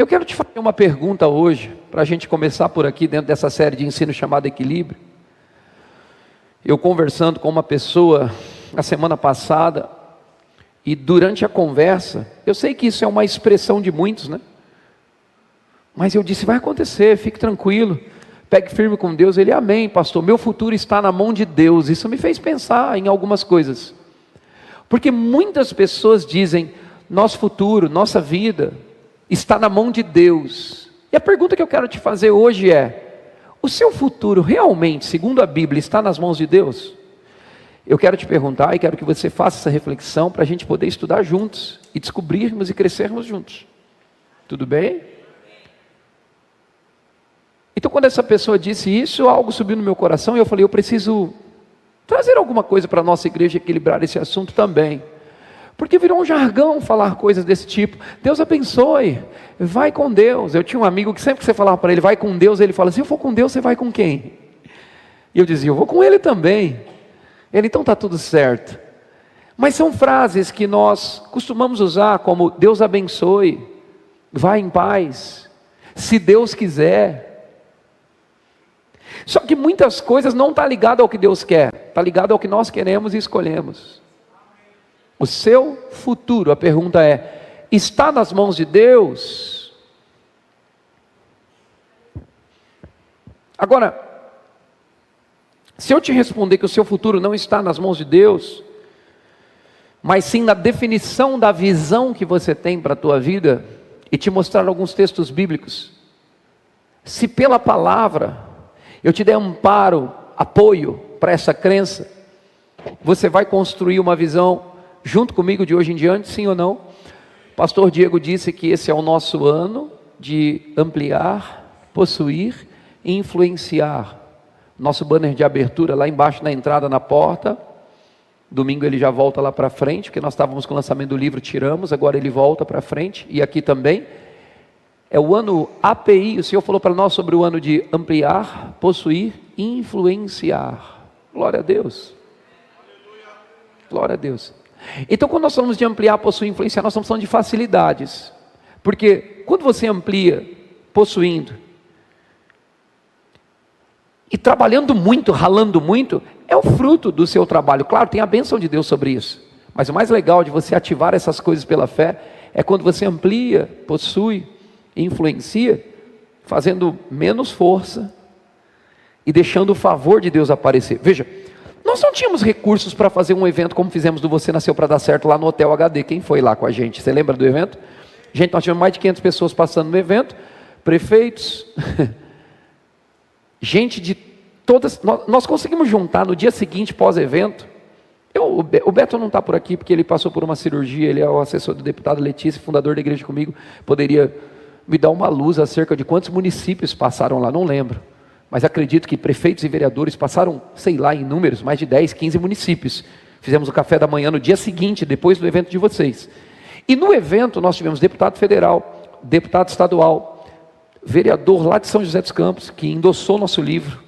Eu quero te fazer uma pergunta hoje, para a gente começar por aqui, dentro dessa série de ensino chamada Equilíbrio. Eu conversando com uma pessoa na semana passada, e durante a conversa, eu sei que isso é uma expressão de muitos, né? Mas eu disse, vai acontecer, fique tranquilo, pegue firme com Deus. Ele, amém, pastor, meu futuro está na mão de Deus. Isso me fez pensar em algumas coisas, porque muitas pessoas dizem, nosso futuro, nossa vida, está na mão de Deus. E a pergunta que eu quero te fazer hoje é, o seu futuro realmente, segundo a Bíblia, está nas mãos de Deus? Eu quero te perguntar e quero que você faça essa reflexão para a gente poder estudar juntos e descobrirmos e crescermos juntos. Tudo bem? Então, quando essa pessoa disse isso, algo subiu no meu coração e eu falei, eu preciso trazer alguma coisa para a nossa igreja equilibrar esse assunto também. Porque virou um jargão falar coisas desse tipo. Deus abençoe, vai com Deus. Eu tinha um amigo que sempre que você falava para ele, vai com Deus, ele fala, se eu for com Deus, você vai com quem? E eu dizia, eu vou com ele também. Ele, então está tudo certo. Mas são frases que nós costumamos usar como, Deus abençoe, vai em paz, se Deus quiser. Só que muitas coisas não estão ligadas ao que Deus quer, está ligado ao que nós queremos e escolhemos. O seu futuro, a pergunta é, está nas mãos de Deus? Agora, se eu te responder que o seu futuro não está nas mãos de Deus, mas sim na definição da visão que você tem para a tua vida, e te mostrar alguns textos bíblicos, se pela palavra eu te der amparo, apoio para essa crença, você vai construir uma visão junto comigo de hoje em diante, sim ou não? O pastor Diego disse que esse é o nosso ano de ampliar, possuir e influenciar. Nosso banner de abertura lá embaixo na entrada, na porta. Domingo ele já volta lá para frente, porque nós estávamos com o lançamento do livro, tiramos, agora ele volta para frente, e aqui também. É o ano API, o Senhor falou para nós sobre o ano de ampliar, possuir e influenciar. Glória a Deus. Glória a Deus. Então, quando nós falamos de ampliar, possuir e influenciar, nós estamos falando de facilidades. Porque quando você amplia, possuindo, e trabalhando muito, ralando muito, é o fruto do seu trabalho. Claro, tem a bênção de Deus sobre isso. Mas o mais legal de você ativar essas coisas pela fé, é quando você amplia, possui e influencia, fazendo menos força, e deixando o favor de Deus aparecer. Veja, nós não tínhamos recursos para fazer um evento como fizemos do Você Nasceu para Dar Certo lá no Hotel HD. Quem foi lá com a gente? Você lembra do evento? Gente, nós tivemos mais de 500 pessoas passando no evento, prefeitos, gente de todas, nós conseguimos juntar no dia seguinte, pós-evento. O Beto não está por aqui, porque ele passou por uma cirurgia, ele é o assessor do deputado Letícia, fundador da igreja comigo, poderia me dar uma luz acerca de quantos municípios passaram lá, não lembro. Mas acredito que prefeitos e vereadores passaram, sei lá, em números, mais de 10, 15 municípios. Fizemos o café da manhã no dia seguinte, depois do evento de vocês. E no evento nós tivemos deputado federal, deputado estadual, vereador lá de São José dos Campos, que endossou nosso livro.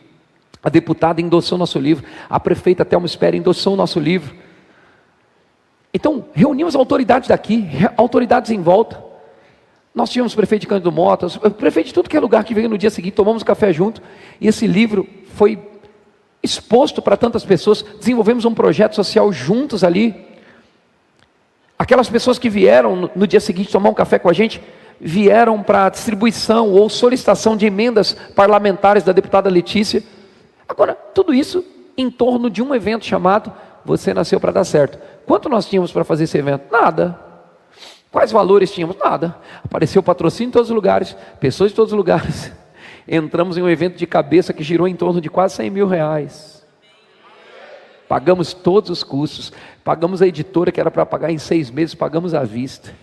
A deputada endossou nosso livro. A prefeita Thelma Espera endossou o nosso livro. Então, reunimos autoridades daqui, autoridades em volta. Nós tínhamos prefeito de Cândido Motas, prefeito de tudo que é lugar que veio no dia seguinte, tomamos café junto, e esse livro foi exposto para tantas pessoas, desenvolvemos um projeto social juntos ali. Aquelas pessoas que vieram no dia seguinte tomar um café com a gente, vieram para distribuição ou solicitação de emendas parlamentares da deputada Letícia. Agora, tudo isso em torno de um evento chamado Você Nasceu para Dar Certo. Quanto nós tínhamos para fazer esse evento? Nada. Quais valores tínhamos? Nada. Apareceu patrocínio em todos os lugares, pessoas de todos os lugares. Entramos em um evento de cabeça que girou em torno de quase 100 mil reais. Pagamos todos os custos. Pagamos a editora que era para pagar em 6 meses, pagamos à vista.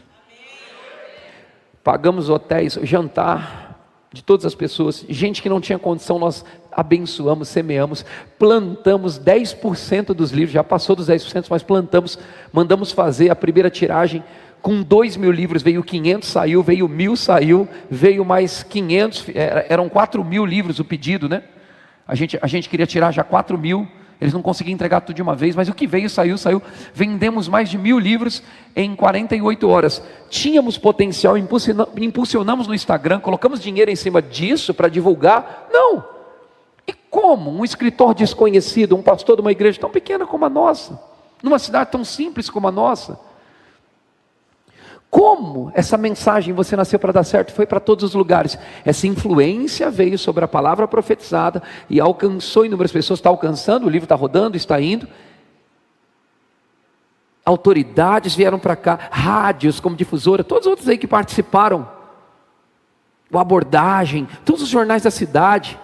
Pagamos hotéis, jantar de todas as pessoas. Gente que não tinha condição, nós abençoamos, semeamos, plantamos 10% dos livros, já passou dos 10%, mas plantamos, mandamos fazer a primeira tiragem. Com 2.000 livros, veio 500, saiu, veio 1.000, saiu, veio mais 500, eram 4.000 livros o pedido, né? A gente queria tirar já 4.000, Eles não conseguiam entregar tudo de uma vez, mas o que veio, saiu. Vendemos mais de 1000 livros em 48 horas. Tínhamos potencial, impulsionamos no Instagram, colocamos dinheiro em cima disso para divulgar? Não. E como um escritor desconhecido, um pastor de uma igreja tão pequena como a nossa, numa cidade tão simples como a nossa, como essa mensagem "você nasceu para dar certo" foi para todos os lugares? Essa influência veio sobre a palavra profetizada e alcançou inúmeras pessoas. Está alcançando, o livro está rodando, está indo. Autoridades vieram para cá, rádios como Difusora, todos os outros aí que participaram, o Abordagem, todos os jornais da cidade.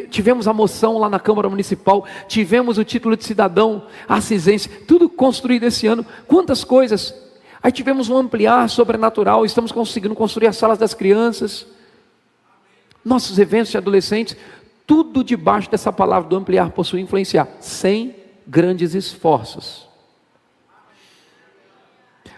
Tivemos a moção lá na Câmara Municipal, tivemos o título de cidadão assisense, tudo construído esse ano. Quantas coisas! Aí tivemos um ampliar sobrenatural, estamos conseguindo construir as salas das crianças, nossos eventos de adolescentes, tudo debaixo dessa palavra do ampliar, possuir, influenciar, sem grandes esforços.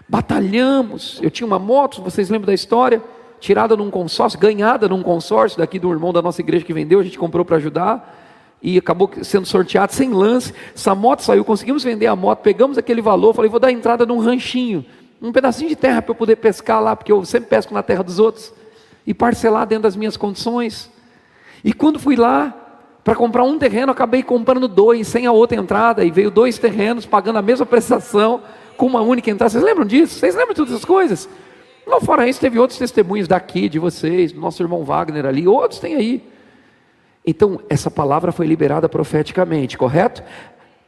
Batalhamos. Eu tinha uma moto, vocês lembram da história? Tirada num consórcio, ganhada num consórcio daqui do irmão da nossa igreja que vendeu, a gente comprou para ajudar, e acabou sendo sorteado sem lance. Essa moto saiu, conseguimos vender a moto, pegamos aquele valor, falei, vou dar entrada num ranchinho, um pedacinho de terra para eu poder pescar lá, porque eu sempre pesco na terra dos outros, e parcelar dentro das minhas condições. E quando fui lá para comprar um terreno, acabei comprando 2, sem a outra entrada, e veio 2 terrenos, pagando a mesma prestação, com uma única entrada. Vocês lembram disso? Vocês lembram de todas essas coisas? Não, fora isso, teve outros testemunhos daqui, de vocês, do nosso irmão Wagner ali, outros tem aí. Então, essa palavra foi liberada profeticamente, correto?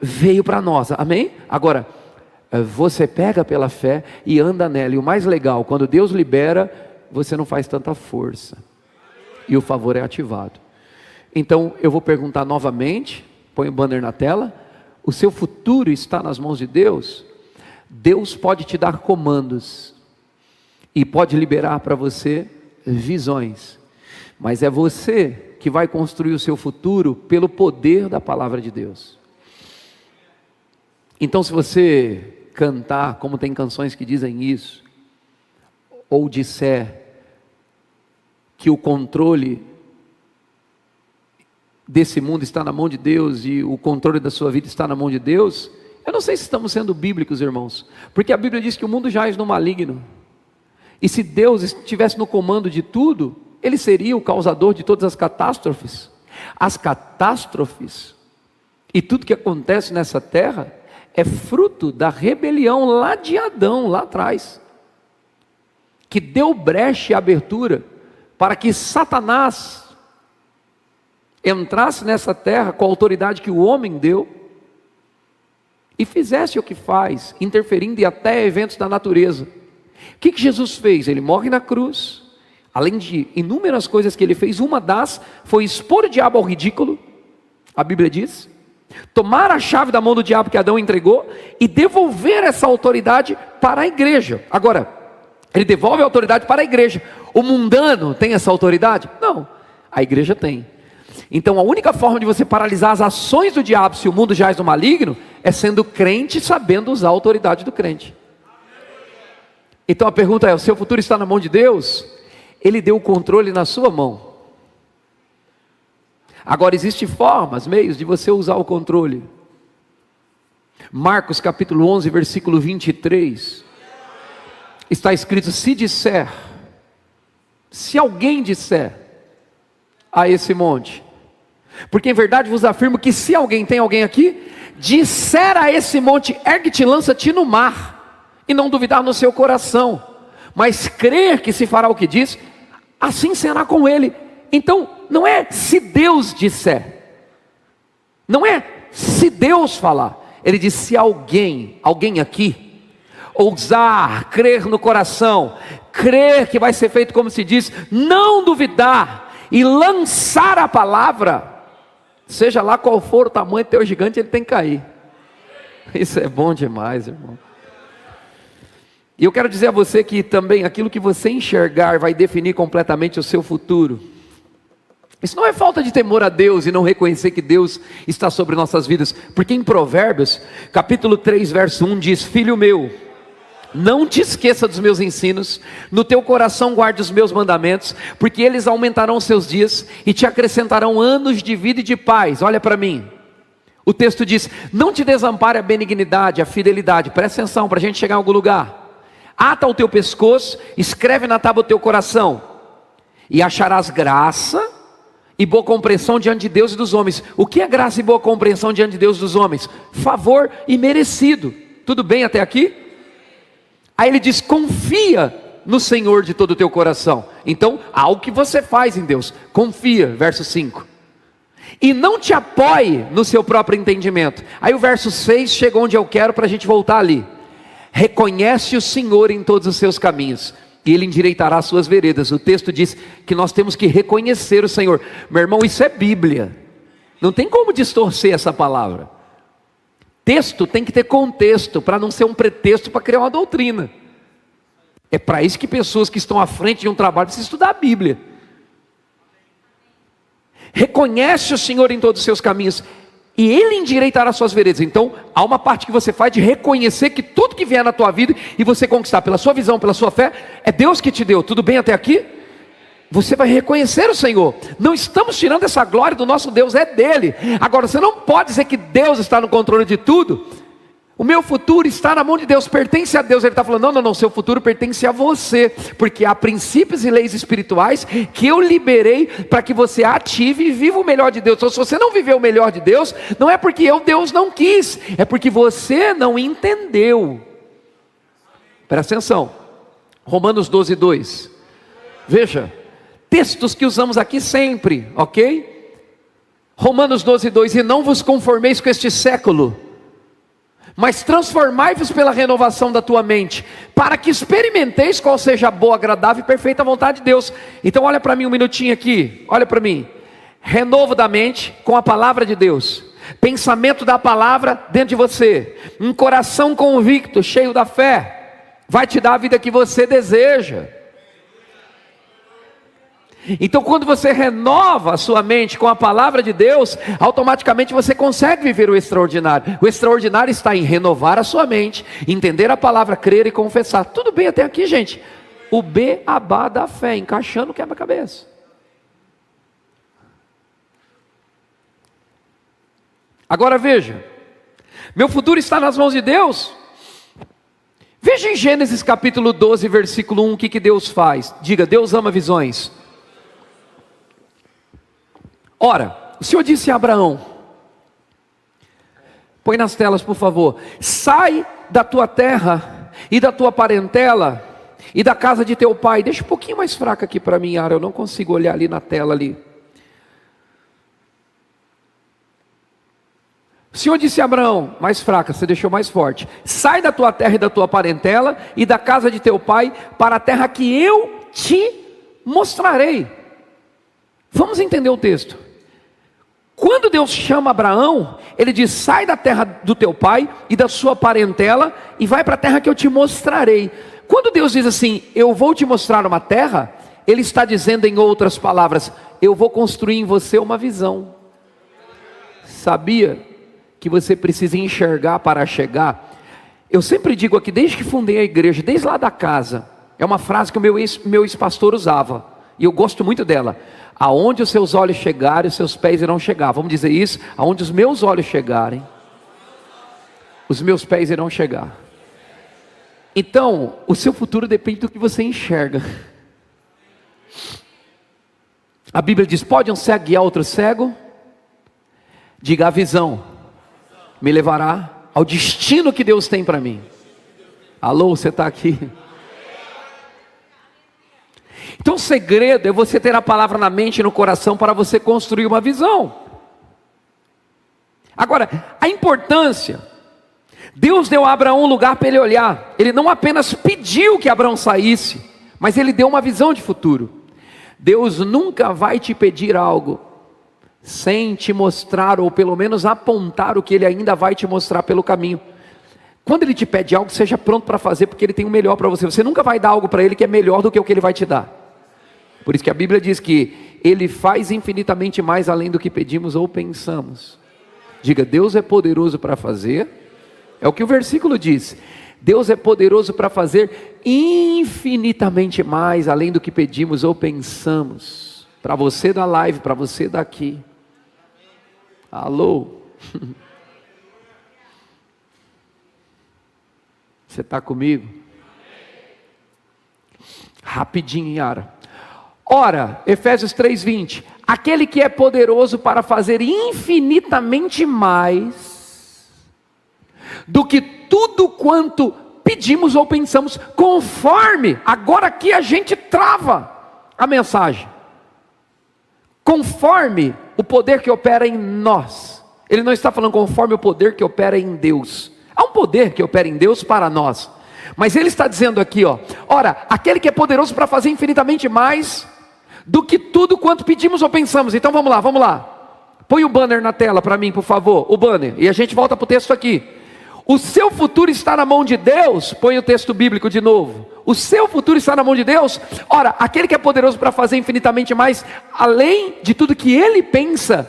Veio para nós, amém? Agora, você pega pela fé e anda nela, e o mais legal, quando Deus libera, você não faz tanta força, e o favor é ativado. Então, eu vou perguntar novamente, põe o banner na tela, o seu futuro está nas mãos de Deus? Deus pode te dar comandos, e pode liberar para você visões, mas é você que vai construir o seu futuro pelo poder da palavra de Deus. Então, se você cantar, como tem canções que dizem isso, ou disser que o controle desse mundo está na mão de Deus e o controle da sua vida está na mão de Deus, eu não sei se estamos sendo bíblicos, irmãos, porque a Bíblia diz que o mundo jaz no maligno, e se Deus estivesse no comando de tudo, Ele seria o causador de todas as catástrofes. As catástrofes e tudo que acontece nessa terra é fruto da rebelião lá de Adão, lá atrás, que deu brecha e abertura para que Satanás entrasse nessa terra com a autoridade que o homem deu e fizesse o que faz, interferindo em até eventos da natureza. O que Jesus fez? Ele morre na cruz, além de inúmeras coisas que ele fez, uma das foi expor o diabo ao ridículo, a Bíblia diz, tomar a chave da mão do diabo que Adão entregou e devolver essa autoridade para a igreja. Agora, ele devolve a autoridade para a igreja. O mundano tem essa autoridade? Não, a igreja tem. Então a única forma de você paralisar as ações do diabo, se o mundo jaz no maligno, é sendo crente, sabendo usar a autoridade do crente. Então a pergunta é, o seu futuro está na mão de Deus? Ele deu o controle na sua mão. Agora existem formas, meios de você usar o controle. Marcos capítulo 11, versículo 23. Está escrito, se alguém disser a esse monte, porque em verdade vos afirmo que se alguém, tem alguém aqui, disser a esse monte, ergue-te, lança-te no mar, e não duvidar no seu coração, mas crer que se fará o que diz, assim será com ele. Então, não é se Deus disser, não é se Deus falar, ele diz se alguém aqui, ousar, crer no coração, crer que vai ser feito como se diz, não duvidar, e lançar a palavra, seja lá qual for o tamanho do teu gigante, ele tem que cair. Isso é bom demais, irmão. E eu quero dizer a você que também aquilo que você enxergar vai definir completamente o seu futuro. Isso não é falta de temor a Deus e não reconhecer que Deus está sobre nossas vidas, porque em Provérbios, capítulo 3, verso 1 diz, filho meu, não te esqueça dos meus ensinos, no teu coração guarde os meus mandamentos, porque eles aumentarão os seus dias e te acrescentarão anos de vida e de paz. Olha para mim, O texto diz: não te desampare a benignidade, a fidelidade. Presta atenção para a gente chegar em algum lugar. Ata o teu pescoço, escreve na tábua do teu coração, e acharás graça e boa compreensão diante de Deus e dos homens. O que é graça e boa compreensão diante de Deus e dos homens? Favor imerecido. Tudo bem até aqui? Aí ele diz: confia no Senhor de todo o teu coração. Então, algo que você faz em Deus, confia, verso 5. E não te apoie no seu próprio entendimento. Aí o verso 6 chega onde eu quero para a gente voltar ali. Reconhece o Senhor em todos os seus caminhos, e Ele endireitará as suas veredas. O texto diz que nós temos que reconhecer o Senhor. Meu irmão, isso é Bíblia. Não tem como distorcer essa palavra. Texto tem que ter contexto, para não ser um pretexto para criar uma doutrina. É para isso que pessoas que estão à frente de um trabalho precisam estudar a Bíblia. Reconhece o Senhor em todos os seus caminhos, e Ele endireitará as suas veredas. Então, há uma parte que você faz de reconhecer que tudo que vier na tua vida, e você conquistar pela sua visão, pela sua fé, é Deus que te deu. Tudo bem até aqui? Você vai reconhecer o Senhor. Não estamos tirando essa glória do nosso Deus, é dele. Agora, você não pode dizer que Deus está no controle de tudo. O meu futuro está na mão de Deus, pertence a Deus. Ele está falando: não, seu futuro pertence a você, porque há princípios e leis espirituais que eu liberei para que você ative e viva o melhor de Deus. Então, se você não viveu o melhor de Deus, não é porque Deus não quis, é porque você não entendeu. Presta atenção, Romanos 12:2. Veja, textos que usamos aqui sempre, ok? Romanos 12:2. E não vos conformeis com este século, mas transformai-vos pela renovação da tua mente, para que experimenteis qual seja a boa, agradável e perfeita vontade de Deus. Então olha para mim um minutinho aqui, olha para mim. Renovo da mente com a palavra de Deus, pensamento da palavra dentro de você, um coração convicto, cheio da fé, vai te dar a vida que você deseja. Então, quando você renova a sua mente com a palavra de Deus, automaticamente você consegue viver o extraordinário. O extraordinário está em renovar a sua mente, entender a palavra, crer e confessar. Tudo bem até aqui, gente? O beabá da fé, encaixando o quebra-cabeça. Agora veja, meu futuro está nas mãos de Deus. Veja em Gênesis capítulo 12, versículo 1, o que Deus faz. Diga: Deus ama visões. Ora, o Senhor disse a Abraão, põe nas telas por favor: sai da tua terra e da tua parentela e da casa de teu pai. Deixa um pouquinho mais fraca aqui para mim, Yara, eu não consigo olhar ali na tela ali. O Senhor disse a Abraão, mais fraca, você deixou mais forte: sai da tua terra e da tua parentela e da casa de teu pai, para a terra que eu te mostrarei. Vamos entender o texto. Quando Deus chama Abraão, Ele diz: sai da terra do teu pai e da sua parentela e vai para a terra que eu te mostrarei. Quando Deus diz assim: eu vou te mostrar uma terra, Ele está dizendo, em outras palavras, eu vou construir em você uma visão. Sabia que você precisa enxergar para chegar? Eu sempre digo aqui, desde que fundei a igreja, desde lá da casa, é uma frase que o meu ex-pastor usava, e eu gosto muito dela: aonde os seus olhos chegarem, os seus pés irão chegar. Vamos dizer isso: aonde os meus olhos chegarem, os meus pés irão chegar. Então, o seu futuro depende do que você enxerga. A Bíblia diz: pode um cego guiar outro cego? Diga: a visão me levará ao destino que Deus tem para mim. Alô, você está aqui? Então o segredo é você ter a palavra na mente e no coração para você construir uma visão. Agora, a importância, Deus deu a Abraão um lugar para ele olhar. Ele não apenas pediu que Abraão saísse, mas ele deu uma visão de futuro. Deus nunca vai te pedir algo sem te mostrar, ou pelo menos apontar o que Ele ainda vai te mostrar pelo caminho. Quando Ele te pede algo, seja pronto para fazer, porque Ele tem o melhor para você. Você nunca vai dar algo para Ele que é melhor do que o que Ele vai te dar. Por isso que a Bíblia diz que Ele faz infinitamente mais além do que pedimos ou pensamos. Diga: Deus é poderoso para fazer. É o que o versículo diz: Deus é poderoso para fazer infinitamente mais além do que pedimos ou pensamos. Para você da live, para você daqui. Alô? Você está comigo? Rapidinho, Yara. Ora, Efésios 3:20, aquele que é poderoso para fazer infinitamente mais do que tudo quanto pedimos ou pensamos, conforme, agora aqui a gente trava a mensagem, conforme o poder que opera em nós. Ele não está falando conforme o poder que opera em Deus. Há um poder que opera em Deus para nós, mas ele está dizendo aqui, ora, aquele que é poderoso para fazer infinitamente mais do que tudo quanto pedimos ou pensamos. Então vamos lá, põe o banner na tela para mim, por favor, o banner, e a gente volta para o texto aqui. O seu futuro está na mão de Deus. Põe o texto bíblico de novo. O seu futuro está na mão de Deus. Ora, aquele que é poderoso para fazer infinitamente mais, além de tudo que Ele pensa,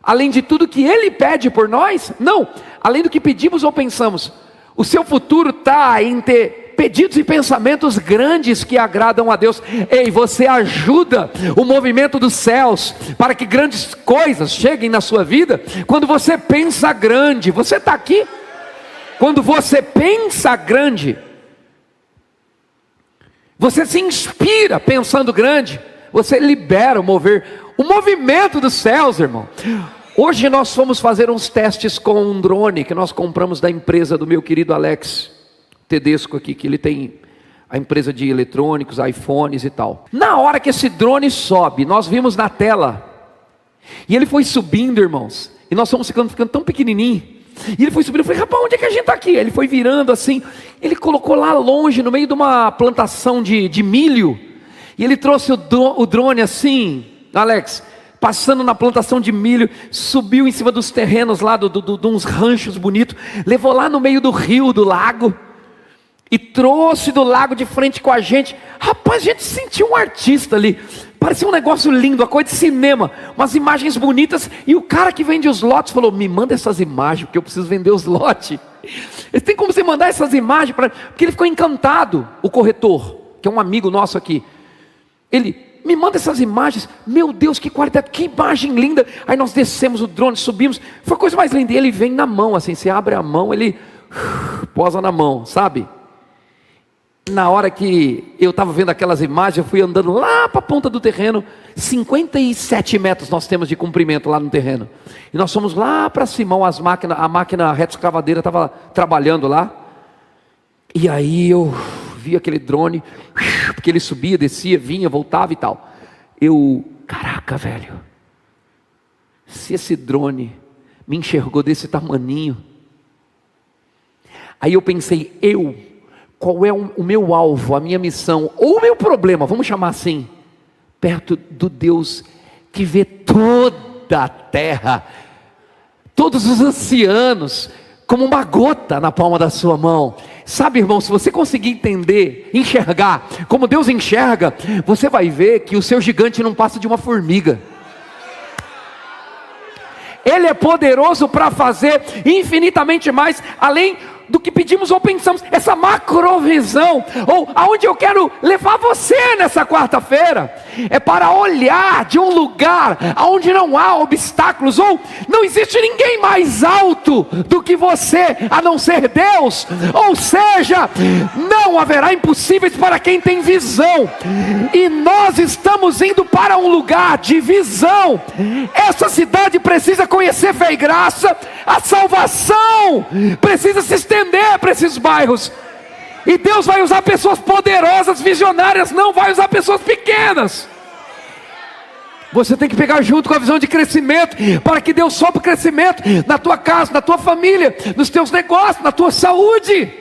além de tudo que Ele pede por nós, não, além do que pedimos ou pensamos. O seu futuro está em ter pedidos e pensamentos grandes que agradam a Deus. Ei, você ajuda o movimento dos céus para que grandes coisas cheguem na sua vida quando você pensa grande. Você está aqui? Quando você pensa grande, você se inspira pensando grande, você libera o movimento dos céus, irmão. Hoje nós fomos fazer uns testes com um drone que nós compramos da empresa do meu querido Alex Tedesco aqui, que ele tem a empresa de eletrônicos, iPhones e tal. Na hora que esse drone sobe, nós vimos na tela, e ele foi subindo, irmãos, e nós fomos ficando tão pequenininho. E ele foi subindo, eu falei, rapaz, onde é que a gente está aqui? Ele foi virando assim, ele colocou lá longe, no meio de uma plantação de milho, e ele trouxe o drone assim, Alex, passando na plantação de milho, subiu em cima dos terrenos lá, de uns ranchos bonitos, levou lá no meio do rio, do lago, e trouxe do lago de frente com a gente. Rapaz, a gente sentiu um artista ali, parecia um negócio lindo, uma coisa de cinema, umas imagens bonitas, e o cara que vende os lotes falou, me manda essas imagens, porque eu preciso vender os lotes. Ele tem como você mandar essas imagens, porque ele ficou encantado, o corretor, que é um amigo nosso aqui, ele, me manda essas imagens, meu Deus, que qualidade, que imagem linda. Aí nós descemos o drone, subimos, foi a coisa mais linda, e ele vem na mão, assim, você abre a mão, ele posa na mão, sabe? Na hora que eu estava vendo aquelas imagens, eu fui andando lá para a ponta do terreno, 57 metros nós temos de comprimento lá no terreno, e nós fomos lá para cima, a máquina retroescavadeira estava trabalhando lá, e aí eu vi aquele drone, porque ele subia, descia, vinha, voltava e tal, caraca velho, se esse drone me enxergou desse tamaninho, aí eu pensei, qual é o meu alvo, a minha missão, ou o meu problema, vamos chamar assim, perto do Deus que vê toda a terra, todos os oceanos, como uma gota na palma da sua mão. Sabe, irmão, se você conseguir entender, enxergar, como Deus enxerga, você vai ver que o seu gigante não passa de uma formiga. Ele é poderoso para fazer infinitamente mais, além do que pedimos ou pensamos. Essa macrovisão, ou aonde eu quero levar você nessa quarta-feira, é para olhar de um lugar onde não há obstáculos, ou não existe ninguém mais alto do que você, a não ser Deus, ou seja, não haverá impossíveis para quem tem visão, e nós estamos indo para um lugar de visão. Essa cidade precisa conhecer fé e graça, a salvação precisa se estender para esses bairros, e Deus vai usar pessoas poderosas, visionárias, não vai usar pessoas pequenas. Você tem que pegar junto com a visão de crescimento, para que Deus sopre o crescimento na tua casa, na tua família, nos teus negócios, na tua saúde,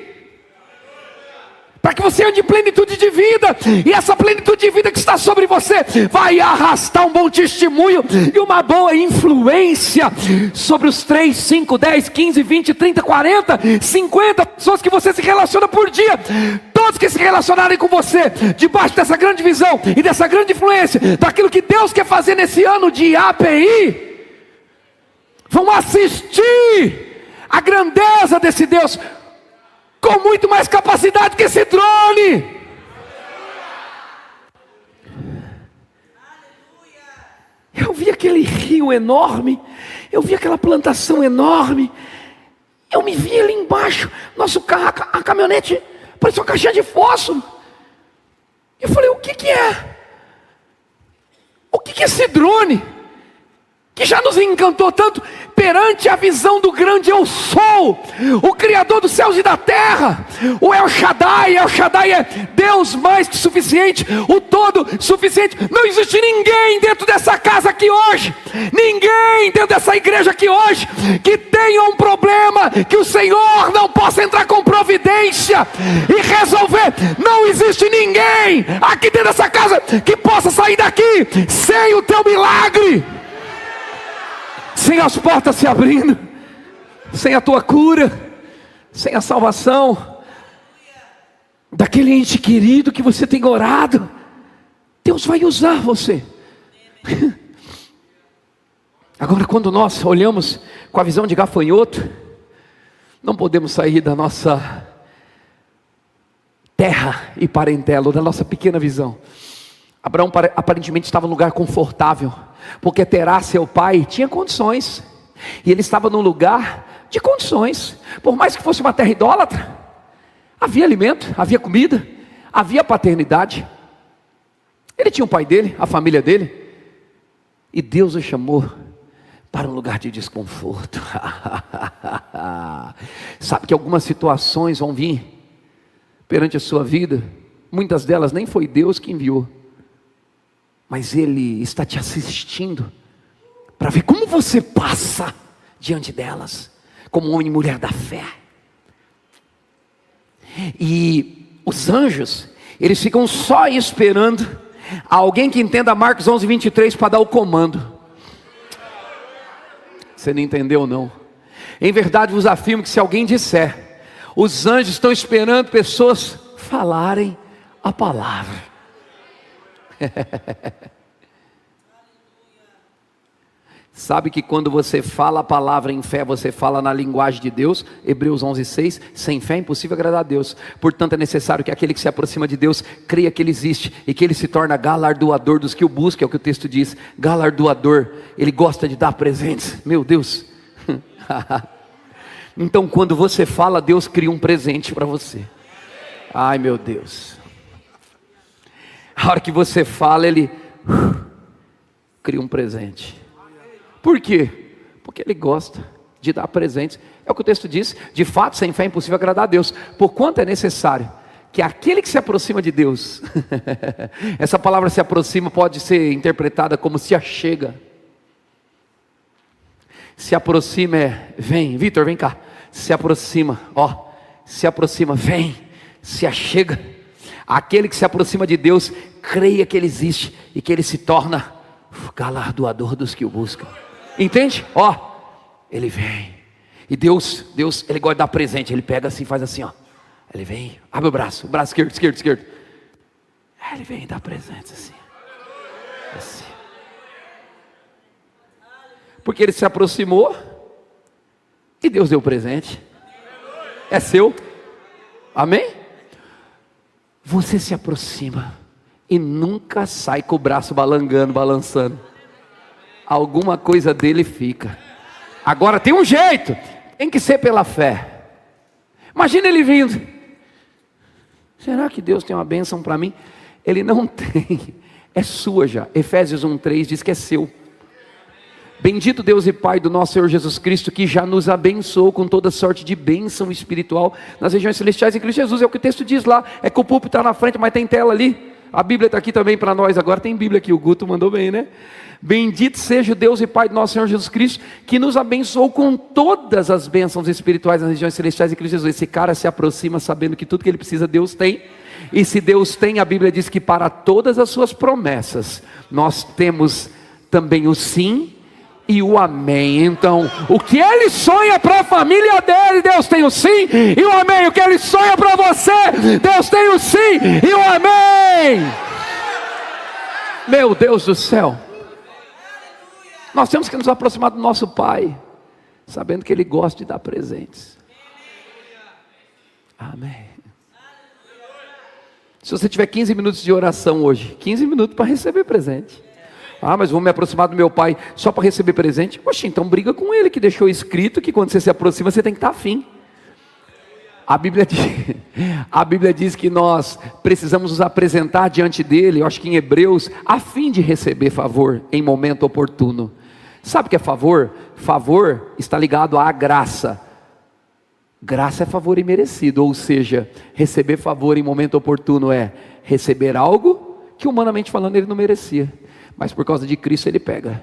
para que você ande em plenitude de vida, e essa plenitude de vida que está sobre você, vai arrastar um bom testemunho, e uma boa influência, sobre os 3, 5, 10, 15, 20, 30, 40, 50 pessoas que você se relaciona por dia. Todos que se relacionarem com você, debaixo dessa grande visão, e dessa grande influência, daquilo que Deus quer fazer nesse ano de API, vão assistir a grandeza desse Deus, com muito mais capacidade que esse drone. Eu vi aquele rio enorme, eu vi aquela plantação enorme, Eu me vi ali embaixo, nosso carro, a caminhonete, parecia uma caixinha de fósforo. Eu falei, o que é? O que é esse drone? Que já nos encantou tanto, perante a visão do grande eu sou, o Criador dos céus e da terra, o El Shaddai é Deus mais que suficiente, o todo suficiente. Não existe ninguém dentro dessa casa aqui hoje, ninguém dentro dessa igreja aqui hoje, que tenha um problema, que o Senhor não possa entrar com providência e resolver. Não existe ninguém aqui dentro dessa casa que possa sair daqui sem o teu milagre, sem as portas se abrindo, sem a tua cura, sem a salvação daquele ente querido que você tem orado. Deus vai usar você. Agora, quando nós olhamos com a visão de gafanhoto, não podemos sair da nossa terra e parentela, da nossa pequena visão. Abraão aparentemente estava num lugar confortável, porque Terá, seu pai, tinha condições, e ele estava num lugar de condições. Por mais que fosse uma terra idólatra, havia alimento, havia comida, havia paternidade. Ele tinha o pai dele, a família dele, e Deus o chamou para um lugar de desconforto. Sabe que algumas situações vão vir perante a sua vida, muitas delas nem foi Deus que enviou, mas Ele está te assistindo, para ver como você passa diante delas, como homem e mulher da fé. E os anjos, eles ficam só esperando alguém que entenda Marcos 11:23 para dar o comando. Você não entendeu não? Em verdade vos afirmo que se alguém disser, os anjos estão esperando pessoas falarem a palavra. Sabe que quando você fala a palavra em fé, você fala na linguagem de Deus. Hebreus 11:6, sem fé é impossível agradar a Deus. Portanto é necessário que aquele que se aproxima de Deus creia que Ele existe, e que Ele se torna galardoador dos que o buscam. É o que o texto diz, galardoador. Ele gosta de dar presentes, meu Deus. Então quando você fala, Deus cria um presente para você. Ai meu Deus. A hora que você fala, Ele cria um presente. Por quê? Porque Ele gosta de dar presentes. É o que o texto diz, de fato sem fé é impossível agradar a Deus. Porquanto é necessário que aquele que se aproxima de Deus, essa palavra se aproxima pode ser interpretada como se achega. Se aproxima é, vem, Vitor, vem cá. Se aproxima, ó, se aproxima, vem, se achega. Aquele que se aproxima de Deus, creia que Ele existe e que Ele se torna galardoador dos que o buscam. Entende? Ó, Ele vem. E Deus, Ele gosta de dar presente. Ele pega assim, faz assim, ó. Ele vem, abre o braço esquerdo. Ele vem dar presentes assim. Assim. Porque Ele se aproximou e Deus deu presente. É seu. Amém? Você se aproxima e nunca sai com o braço balangando, balançando. Alguma coisa dele fica. Agora tem um jeito, tem que ser pela fé. Imagina ele vindo. Será que Deus tem uma bênção para mim? Ele não tem, é sua já. Efésios 1:3 diz que é seu. Bendito Deus e Pai do nosso Senhor Jesus Cristo, que já nos abençoou com toda sorte de bênção espiritual nas regiões celestiais em Cristo Jesus. É o que o texto diz lá. É que o púlpito está na frente, mas tem tela ali. A Bíblia está aqui também para nós. Agora tem Bíblia aqui, o Guto mandou bem, né? Bendito seja o Deus e Pai do nosso Senhor Jesus Cristo, que nos abençoou com todas as bênçãos espirituais nas regiões celestiais em Cristo Jesus. Esse cara se aproxima sabendo que tudo que ele precisa Deus tem. E se Deus tem, a Bíblia diz que para todas as suas promessas nós temos também o sim e o amém. Então, o que ele sonha para a família dele, Deus tem o sim e o amém. O que ele sonha para você, Deus tem o sim e o amém. Meu Deus do céu. Nós temos que nos aproximar do nosso Pai, sabendo que Ele gosta de dar presentes. Amém. Se você tiver 15 minutos de oração hoje, 15 minutos para receber presente. Ah, mas vou me aproximar do meu pai só para receber presente? Poxa, então briga com ele, que deixou escrito que quando você se aproxima você tem que estar afim. A Bíblia diz que nós precisamos nos apresentar diante dele, eu acho que em Hebreus, a fim de receber favor em momento oportuno. Sabe o que é favor? Favor está ligado à graça. Graça é favor imerecido, ou seja, receber favor em momento oportuno é receber algo que humanamente falando ele não merecia, mas por causa de Cristo ele pega.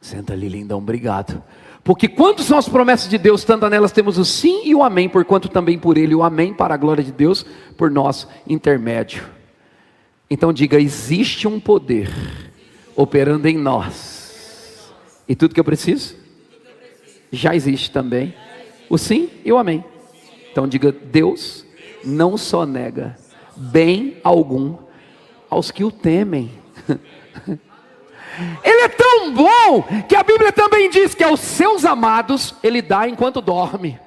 Senta ali, lindão, obrigado. Porque quantas são as promessas de Deus, tanto nelas temos o sim e o amém, porquanto também por ele o amém, para a glória de Deus, por nosso intermédio. Então diga, existe um poder operando em nós, e tudo que eu preciso, já existe também, o sim e o amém. Então diga, Deus não só nega bem algum aos que o temem. Ele é tão bom, que a Bíblia também diz que aos seus amados, Ele dá enquanto dorme.